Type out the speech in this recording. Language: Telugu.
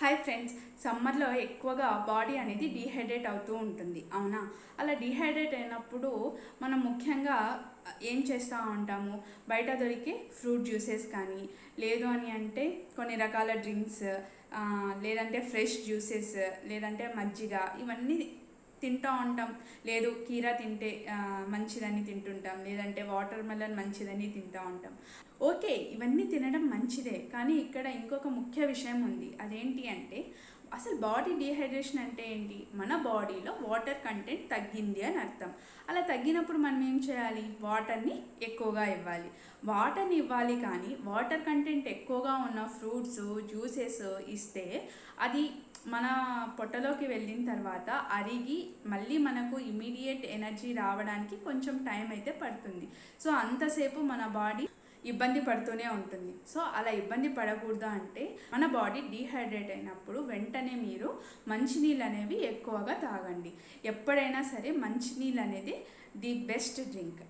హాయ్ ఫ్రెండ్స్, సమ్మర్లో ఎక్కువగా బాడీ అనేది డీహైడ్రేట్ అవుతూ ఉంటుంది, అవునా? అలా డీహైడ్రేట్ అయినప్పుడు మనం ముఖ్యంగా ఏం చేస్తూ ఉంటాము? బయట దొరికే ఫ్రూట్ జ్యూసెస్ కానీ, లేదు అని అంటే కొన్ని రకాల డ్రింక్స్, లేదంటే ఫ్రెష్ జ్యూసెస్, లేదంటే మజ్జిగ, ఇవన్నీ తింటూ ఉంటాం. లేదు కీరా తింటే మంచిదని తింటుంటాం, లేదంటే వాటర్ మెలన్ మంచిదని తింటూ ఉంటాం. ఓకే, ఇవన్నీ తినడం మంచిదే, కానీ ఇక్కడ ఇంకొక ముఖ్య విషయం ఉంది. అదేంటి అంటే, అసలు బాడీ డీహైడ్రేషన్ అంటే ఏంటి? మన బాడీలో వాటర్ కంటెంట్ తగ్గింది అని అర్థం. అలా తగ్గినప్పుడు మనం ఏం చేయాలి? వాటర్ని ఎక్కువగా ఇవ్వాలి. వాటర్ని ఇవ్వాలి, కానీ వాటర్ కంటెంట్ ఎక్కువగా ఉన్న ఫ్రూట్స్ జ్యూసెస్ ఇస్తే అది మన పొట్టలోకి వెళ్ళిన తర్వాత అరిగి మళ్ళీ మనకు ఇమీడియట్ ఎనర్జీ రావడానికి కొంచెం టైం అయితే పడుతుంది. సో అంతసేపు మన బాడీ ఇబ్బంది పడుతూనే ఉంటుంది. సో అలా ఇబ్బంది పడకూడదు అంటే, మన బాడీ డీహైడ్రేట్ అయినప్పుడు వెంటనే మీరు మంచినీళ్ళు అనేవి ఎక్కువగా తాగండి. ఎప్పుడైనా సరే మంచినీళ్ళు అనేది ది బెస్ట్ డ్రింక్.